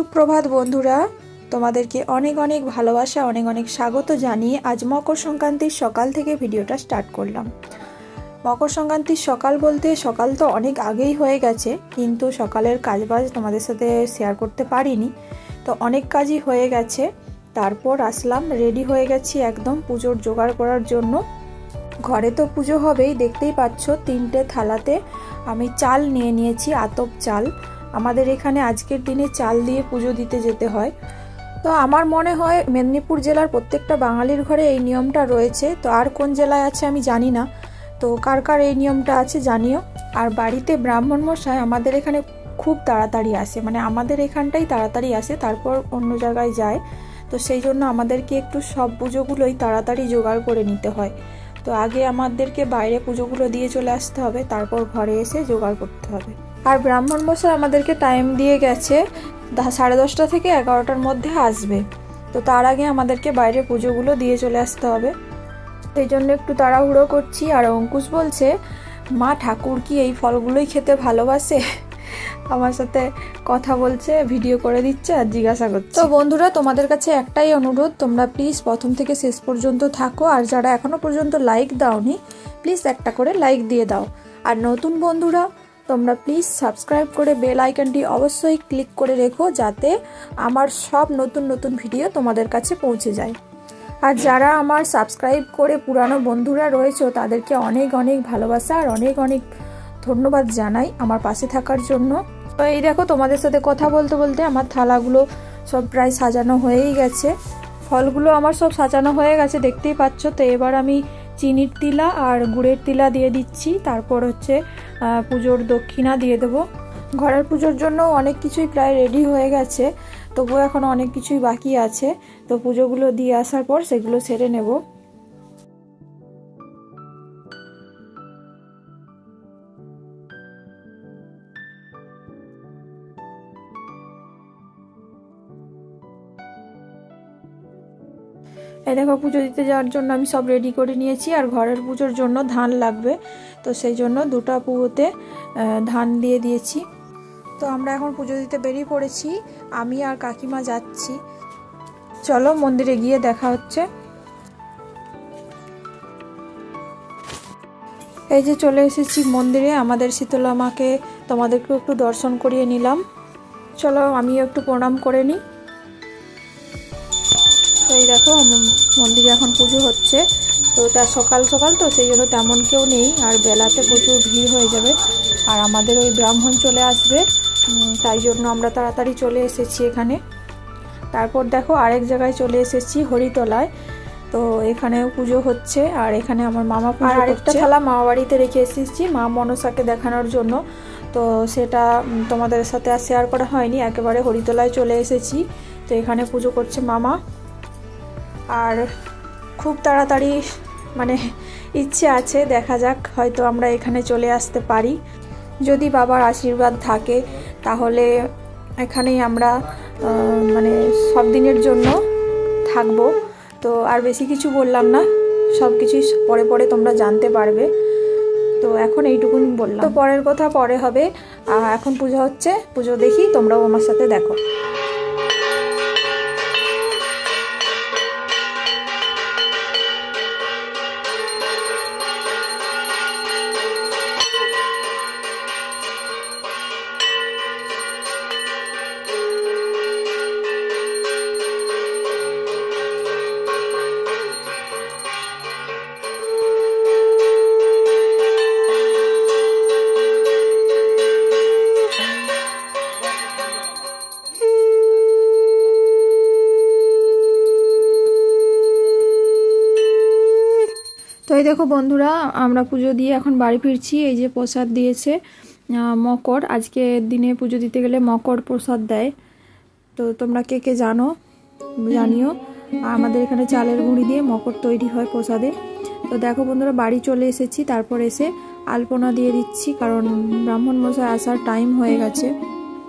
সুপ্রভাত বন্ধুরা, তোমাদেরকে অনেক অনেক ভালোবাসা, অনেক অনেক স্বাগত জানিয়ে আজ মকর সংক্রান্তির সকাল থেকে ভিডিওটা স্টার্ট করলাম। মকর সংক্রান্তির সকাল বলতে সকাল তো অনেক আগেই হয়ে গেছে, কিন্তু সকালের কাজবাজ তোমাদের সাথে শেয়ার করতে পারিনি। তো অনেক কাজই হয়ে গেছে। তারপর আসলাম, রেডি হয়ে গেছি একদম পুজোর জোগাড় করার জন্য। ঘরে তো পুজো হবেই, দেখতেই পাচ্ছ 3টে থালাতে আমি চাল নিয়ে নিয়েছি, আতপ চাল। আমাদের এখানে আজকের দিনে চাল দিয়ে পুজো দিতে যেতে হয়। তো আমার মনে হয় মেদিনীপুর জেলার প্রত্যেকটা বাঙালির ঘরে এই নিয়মটা রয়েছে। তো আর কোন জেলায় আছে আমি জানি না, তো কার কার এই নিয়মটা আছে জানিও। আর বাড়িতে ব্রাহ্মণ মশাই আমাদের এখানে খুব তাড়াতাড়ি আসে, মানে আমাদের এখানটাই তাড়াতাড়ি আসে, তারপর অন্য জায়গায় যায়। তো সেই জন্য আমাদেরকে একটু সব পুজোগুলোই তাড়াতাড়ি জোগাড় করে নিতে হয়। তো আগে আমাদেরকে বাইরে পুজোগুলো দিয়ে চলে আসতে হবে, তারপর ঘরে এসে জোগাড় করতে হবে। আর ব্রাহ্মণ মশাই আমাদেরকে টাইম দিয়ে গেছে 10:30 থেকে 11টার মধ্যে আসবে। তো তার আগে আমাদেরকে বাইরে পুজোগুলো দিয়ে চলে আসতে হবে, সেই জন্য একটু তাড়াহুড়ো করছি। আর অঙ্কুশ বলছে, মা ঠাকুর কি এই ফলগুলোই খেতে ভালোবাসে? আমার সাথে কথা বলছে, ভিডিও করে দিচ্ছে আর জিজ্ঞাসা করছে। তো বন্ধুরা, তোমাদের কাছে একটাই অনুরোধ, তোমরা প্লিজ প্রথম থেকে শেষ পর্যন্ত থাকো। আর যারা এখনো পর্যন্ত লাইক দাওনি, প্লিজ একটা করে লাইক দিয়ে দাও। আর নতুন বন্ধুরা, তোমরা প্লিজ সাবস্ক্রাইব করে বেল আইকনটি অবশ্যই ক্লিক করে রেখো, যাতে আমার সব নতুন নতুন ভিডিও তোমাদের কাছে পৌঁছে যায়। আর যারা আমার সাবস্ক্রাইব করে পুরানো বন্ধুরা রয়েছে, তাদেরকে অনেক অনেক ভালোবাসা আর অনেক অনেক ধন্যবাদ জানাই আমার পাশে থাকার জন্য। তো এই দেখো, তোমাদের সাথে কথা বলতে বলতে আমার থালাগুলো সব প্রায় সাজানো হয়েই গেছে। ফলগুলো আমার সব সাজানো হয়ে গেছে, দেখতেই পাচ্ছ। তো এবার আমি চিনির তিলা আর গুড়ের তিলা দিয়ে দিচ্ছি, তারপর হচ্ছে পুজোর দক্ষিণা দিয়ে দেবো। ঘরের পুজোর জন্য অনেক কিছুই প্রায় রেডি হয়ে গেছে, তবুও এখন অনেক কিছুই বাকি আছে। তো পুজোগুলো দিয়ে আসার পর সেগুলো সেরে নেব। এই দেখো, পুজো দিতে যাওয়ার জন্য আমি সব রেডি করে নিয়েছি। আর ঘরের পুজোর জন্য ধান লাগবে, তো সেই জন্য 2টা পুয়োতে ধান দিয়ে দিয়েছি। তো আমরা এখন পুজো দিতে বেরিয়ে পড়েছি, আমি আর কাকিমা যাচ্ছি। চলো মন্দিরে গিয়ে দেখা হচ্ছে। এই যে চলে এসেছি মন্দিরে, আমাদের শীতলা মাকে তোমাদেরকে একটু দর্শন করিয়ে নিলাম। চলো আমিও একটু প্রণাম করে নিই। তো এই দেখো, মন্দিরে এখন পুজো হচ্ছে। তো এটা সকাল সকাল, তো সেই জন্য তেমন কেউ নেই, আর বেলাতে প্রচুর ভিড় হয়ে যাবে। আর আমাদের ওই ব্রাহ্মণ চলে আসবে, তাই জন্য আমরা তাড়াতাড়ি চলে এসেছি এখানে। তারপর দেখো আরেক জায়গায় চলে এসেছি, হরিতলায়। তো এখানেও পুজো হচ্ছে, আর এখানে আমার মামা পুজো করছে। আর আরেকটা থালা মামা বাড়িতে রেখে এসেছি মা মনসাকে দেখানোর জন্য। তো সেটা তোমাদের সাথে আর শেয়ার করা হয়নি, একেবারে হরিতলায় চলে এসেছি। তো এখানে পুজো করছে মামা। আর খুব তাড়াতাড়ি, মানে ইচ্ছে আছে, দেখা যাক, হয়তো আমরা এখানে চলে আসতে পারি। যদি বাবার আশীর্বাদ থাকে তাহলে এখানেই আমরা মানে সব দিনের জন্য থাকবো। তো আর বেশি কিছু বললাম না, সব কিছুই পরে পরে তোমরা জানতে পারবে। তো এখন এইটুকুনি বললাম, তো পরের কথা পরে হবে। এখন পুজো হচ্ছে, পুজো দেখি, তোমরাও আমার সাথে দেখো। তো এই দেখো বন্ধুরা, আমরা পুজো দিয়ে এখন বাড়ি ফিরছি। এই যে প্রসাদ দিয়েছে মকর, আজকে দিনে পুজো দিতে গেলে মকর প্রসাদ দেয়। তো তোমরা কে কে জানিও। আমাদের এখানে চালের গুঁড়ি দিয়ে মকর তৈরি হয় প্রসাদে। তো দেখো বন্ধুরা, বাড়ি চলে এসেছি। তারপর এসে আলপনা দিয়ে দিচ্ছি, কারণ ব্রাহ্মণ মশাই আসার টাইম হয়ে গেছে।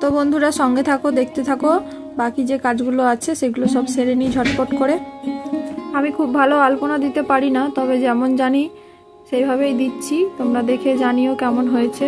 তো বন্ধুরা সঙ্গে থাকো, দেখতে থাকো। বাকি যে কাজগুলো আছে সেগুলো সব সেরে নিই ঝটপট করে। আমি খুব ভালো আলপনা দিতে পারি না, তবে যেমন জানি সেইভাবেই দিচ্ছি। তোমরা দেখে জানিও কেমন হয়েছে।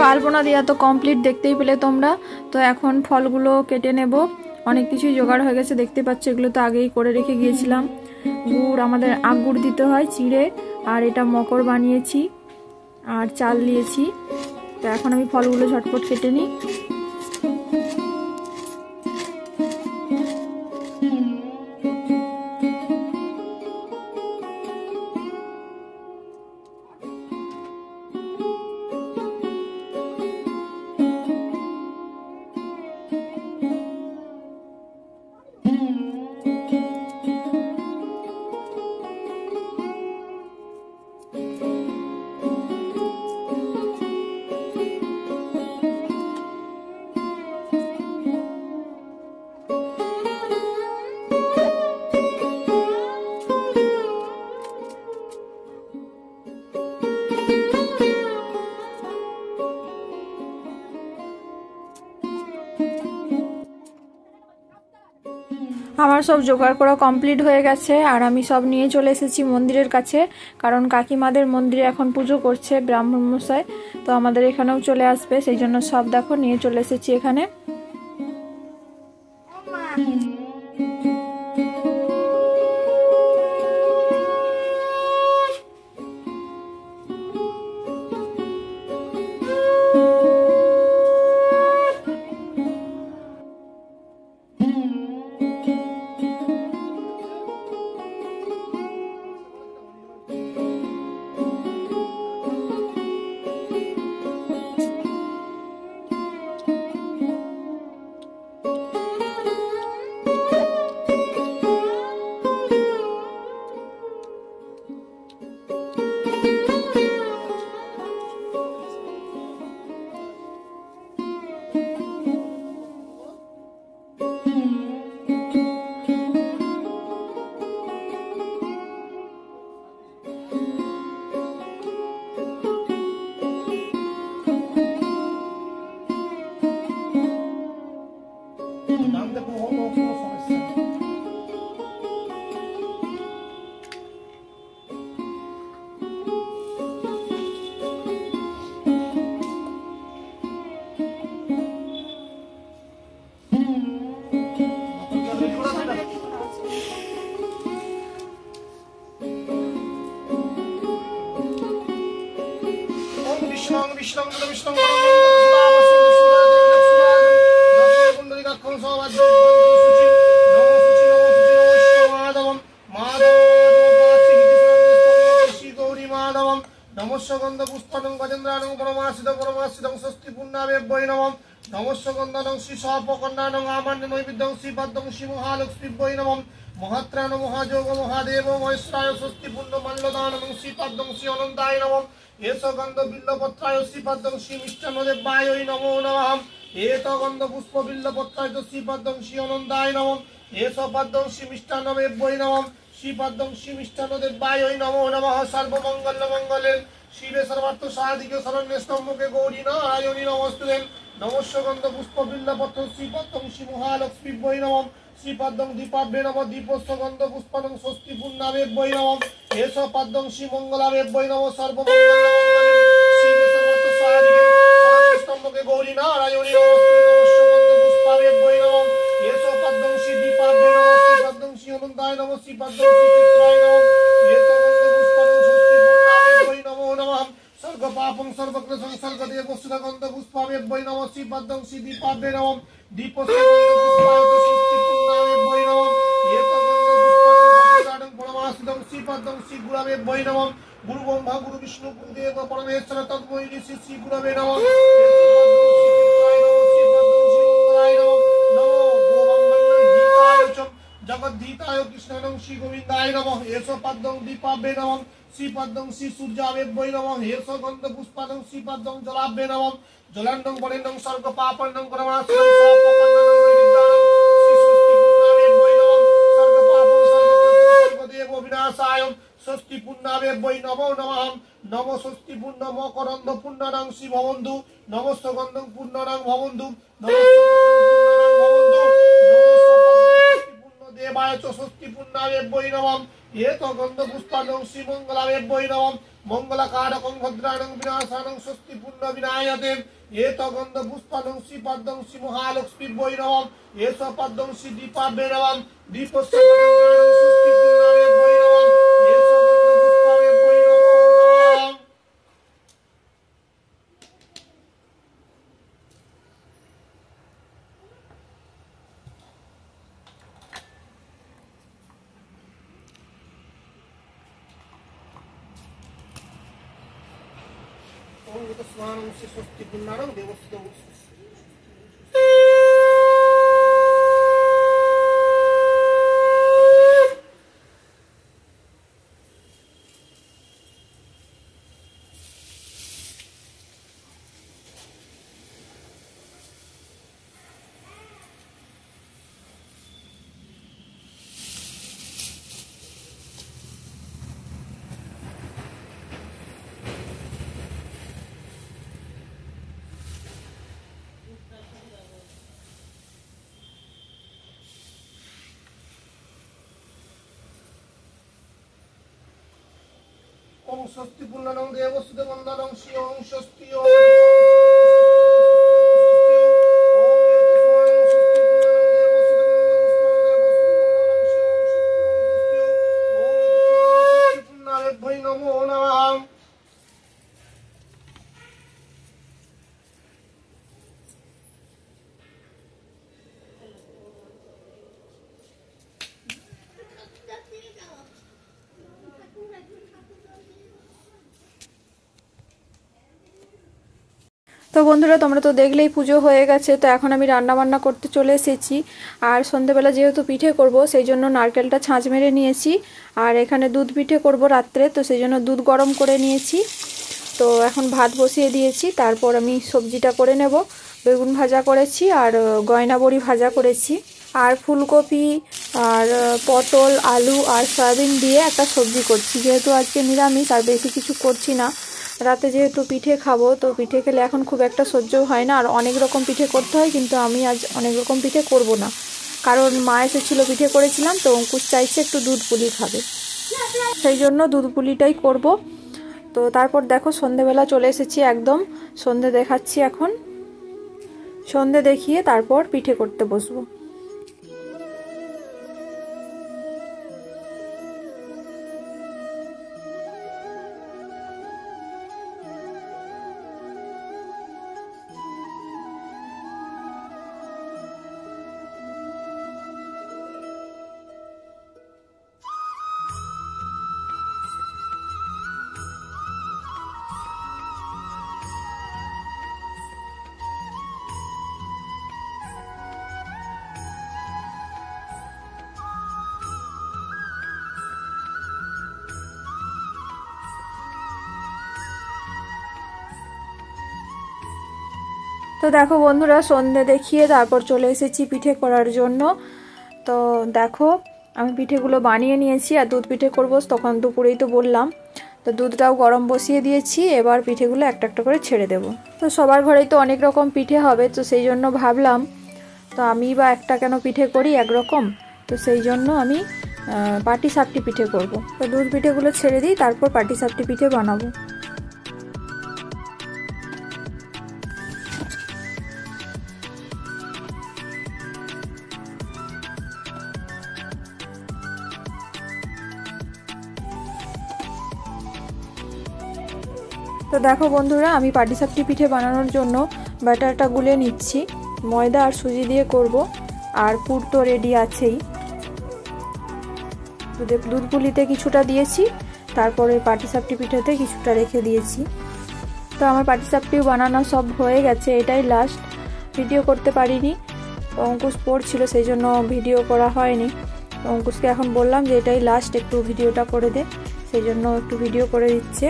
আলপনা দেওয়া তো কমপ্লিট, দেখতেই পেলে তোমরা। তো এখন ফলগুলো কেটে নেব। অনেক কিছুই জোগাড় হয়ে গেছে, দেখতে পাচ্ছ। এগুলো তো আগেই করে রেখে গিয়েছিলাম। গুড়, আমাদের আখ গুড় দিতে হয় চিড়ে, আর এটা মকর বানিয়েছি, আর চাল দিয়েছি। তো এখন আমি ফলগুলো ঝটপট কেটে নিই। আমার সব জোগাড় করা কমপ্লিট হয়ে গেছে, আর আমি সব নিয়ে চলে এসেছি মন্দিরের কাছে, কারণ কাকিমাদের মন্দিরে এখন পুজো করছে ব্রাহ্মণ মশাই। তো আমাদের এখানেও চলে আসবে, সেই জন্য সব দেখো নিয়ে চলে এসেছি এখানে। নমস্যগন্ধ পুষ্পং গজেন্দ্রাণং পরমাশ্রিতং ষষ্ঠী পুণ্যাবেভ্যৈ নমঃ। নমস্যগন্ধানং শ্রীসপকন্যানং আমান্য নৈবেদ্যং শ্রীপদ্মং শ্রীমহালক্ষ্মীভ্যৈ নমঃ। মহাত্রাণ মহাযোগ মহাদেব মহেশ্বরায় ষষ্ঠী পুণ্য মাল্যদানং শ্রীপদ্মং শ্রী অনন্তায় নমঃ। এষ গন্ধ বিল্লপত্রায় শ্রীপদ্মং শ্রী মিষ্টান্নদেবায় নমো নমঃ। এত গন্ধ পুষ্প বিল্লপত্রায় শ্রীপদ্মং শ্রী অনন্তায় নমঃ। এষ পদ্মং শ্রী মিষ্টান্নদেবায় নমঃ। শ্রীপদ্মং শ্রী মিষ্টান্নদেবায় নমো নমঃ। সর্বমঙ্গল মঙ্গলে শিবে সর্বার্থ সাধিকে শরণ্যে স্তম্ভকে গৌরী নারায়ণী নমস্তুতে। নমস্যগন্ধ পুষ্প বিল্লপত্র শ্রীপদ্মং শ্রী মহালক্ষ্মীভ্যৈ নমঃ। শ্রীপদ্মং দীপাভ্যে নমঃ। দীপস্য গন্ধ পুষ্পং ষষ্ঠী পুণ্যাবেভ্যৈ নমঃ। এষ পদ্মং শ্রী মঙ্গলাবেভ্যৈ নমঃ। সর্বমঙ্গল মঙ্গলে শিবে সর্বার্থ সাধিকে শরণ্যে স্তম্ভকে গৌরী নারায়ণী নমস্তুতে। নমস্যগন্ধ পুষ্পাবেভ্যৈ নমঃ। এষ পদ্মং শ্রী দীপাভ্যে নমঃ। শ্রীপদ্মং শ্রী অনন্তায় নমঃ। শ্রীপদ্মং শ্রী চিত্রায় নমঃ। এষ গন্ধ পুষ্পং ষষ্ঠী পুণ্যাবেভ্যৈ নমো নমঃ। সর্গপাপং সর্বক্লেশং সর্গদেব সুধগন্ধ পুষ্পাবেভ্যৈ নমঃ। শ্রীপদ্মং শ্রী দীপাভ্যে নমঃ। দীপস্য গন্ধ পুষ্পায় ষষ্ঠী পুণ্যাবেভ্যৈ নমঃ। এত গন্ধ পুষ্পং পরমাশ্রিতং শ্রীপদ্মং শ্রী গুরবেভ্যৈ নমঃ। গুরু ব্রহ্মা গুরু বিষ্ণু গুরুদেব পরমেশ্বর তন্ময়ী শ্রী শ্রী গুরবে নমঃ। জগদ্ধিতায় কৃষ্ণানং শ্রী গোবিন্দায় নমঃ। এষ পদ্মং দীপাভ্যে নমঃ। শ্রীপদ্মং শ্রী সূর্যাবেভ্যৈ নমঃ। এষ গন্ধ পুষ্পাদং শ্রীপদ্মং জলাভ্যে নমঃ। জলান্ডং বরেন্ডং স্বর্গ পাপন্ডং করমাশ্রিতং সপকন্ডং নৈবেদ্যানং শ্রী ষষ্ঠী পুণ্যাবেভ্যৈ নমঃ। স্বর্গ পাপং সর্বদেব বিনাশায় ষষ্ঠী পুণ্যাবেভ্যৈ নমো নমঃ। নম ষষ্ঠী পুণ্য মকরন্দ পুণ্যানাং শ্রী ভবন্তু। নমস্য গন্ধং পুণ্যানাং ভবন্তু। দেবায় চ ষষ্ঠী পুণ্যাবেভ্যৈ নমঃ। এত গন্ধ পুষ্পাদং শ্রী মঙ্গলাবেভ্যৈ নমঃ। মঙ্গলকারকং ভদ্রাণং বিনাশানং ষষ্ঠী পুণ্য বিনায়তে। एतगन्ध पुष्पादं श्रीपद्मं श्रीमहालक्ष्मीभ्यै नमः एषपद्मं श्रीदीपाभ्यै नमः दीपस्य स्वानं स्वस्ति पुण्णानं देवस्य ओम स्वस्ति पुण्णानं देवस्य वंदनं श्रीओम स्वस्ति ओम তো বন্ধুরা তোমরা তো দেখলেই পুজো হয়ে গেছে। তো এখন আমি রান্না বান্না করতে চলে এসেছি। আর সন্ধ্যেবেলা যেহেতু পিঠে করব সেই জন্য নারকেলটা ছাঁচ মেরে নিয়েছি। আর এখানে দুধ পিঠে করব রাত্রে, তো সেই জন্য দুধ গরম করে নিয়েছি। তো এখন ভাত বসিয়ে দিয়েছি, তারপর আমি সবজিটা করে নেব। বেগুন ভাজা করেছি আর গয়না বড়ি ভাজা করেছি আর ফুলকপি আর পটল আলু আর সয়াবিন দিয়ে একটা সবজি করছি। যেহেতু আজকে নিরামিষ আর বেশি কিছু করছি না, রাতে যেহেতু পিঠে খাবো, তো পিঠে খেলে এখন খুব একটা সহ্যও হয় না আর অনেক রকম পিঠে করতে হয়। কিন্তু আমি আজ অনেক রকম পিঠে করব না, কারণ মা এসেছিলো পিঠে করেছিলাম, তো অঙ্কুশ চাইছে একটু দুধ পুলি খাবে, সেই জন্য দুধ পুলিটাই করব। তো তারপর দেখো সন্ধেবেলা চলে এসেছি, একদম সন্ধে দেখাচ্ছি। এখন সন্ধে দেখিয়ে তারপর পিঠে করতে বসবো। তো দেখো বন্ধুরা সন্ধে দেখিয়ে তারপর চলে এসেছি পিঠে করার জন্য। তো দেখো আমি পিঠেগুলো বানিয়ে নিয়েছি আর দুধ পিঠে করবো, তখন দুপুরেই তো বললাম। তো দুধটাও গরম বসিয়ে দিয়েছি, এবার পিঠেগুলো একটা একটা করে ছেড়ে দেব। তো সবার ঘরেই তো অনেক রকম পিঠে হবে, তো সেই জন্য ভাবলাম তো আমি বা একটা কেন পিঠে করি একরকম, তো সেই জন্য আমি পাটিসাপটি পিঠে করব। তো দুধ পিঠেগুলো ছেড়ে দিই, তারপর পাটিসাপটি পিঠে বানাবো। তো দেখো বন্ধুরা আমি পাটিসাপটি পিঠে বানানোর জন্য ব্যাটারটা গুলে নিচ্ছি। ময়দা আর সুজি দিয়ে করব, আর পুর তো রেডি আছেই। দুধ পুলিতে কিছুটা দিয়েছি, তারপরে পাটিসাপটি পিঠেতে কিছুটা রেখে দিয়েছি। তো আমার পাটিসাপটিও বানানো সব হয়ে গেছে, এটাই লাস্ট। ভিডিও করতে পারিনি, অঙ্কুশ পড়ছিল সেই জন্য ভিডিও করা হয়নি। অঙ্কুশকে এখন বললাম যে এটাই লাস্ট, একটু ভিডিওটা করে দে, সেই জন্য একটু ভিডিও করে দিচ্ছে।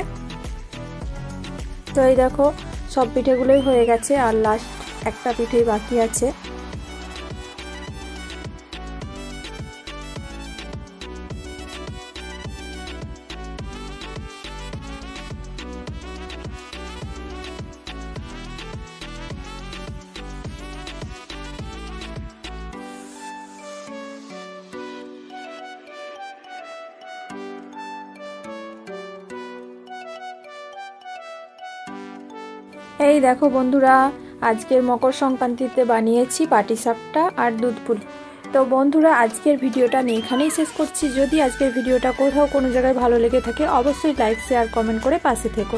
তো এই দেখো সব পিঠেগুলোই হয়ে গেছে, আর লাস্ট একটা পিঠেই বাকি আছে। এই দেখো বন্ধুরা, আজকের মকর সংক্রান্তিতে বানিয়েছি পাটিসাপটা আর দুধ পুলি। তো বন্ধুরা, আজকের ভিডিওটা আমি এখানেই শেষ করছি। যদি আজকের ভিডিওটা কোথাও কোনো জায়গায় ভালো লেগে থাকে অবশ্যই লাইক শেয়ার কমেন্ট করে পাশে থেকো।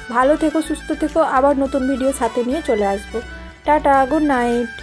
ভালো থেকো, সুস্থ থেকো। আবার নতুন ভিডিও সাথে নিয়ে চলে আসবো। Tata, good night.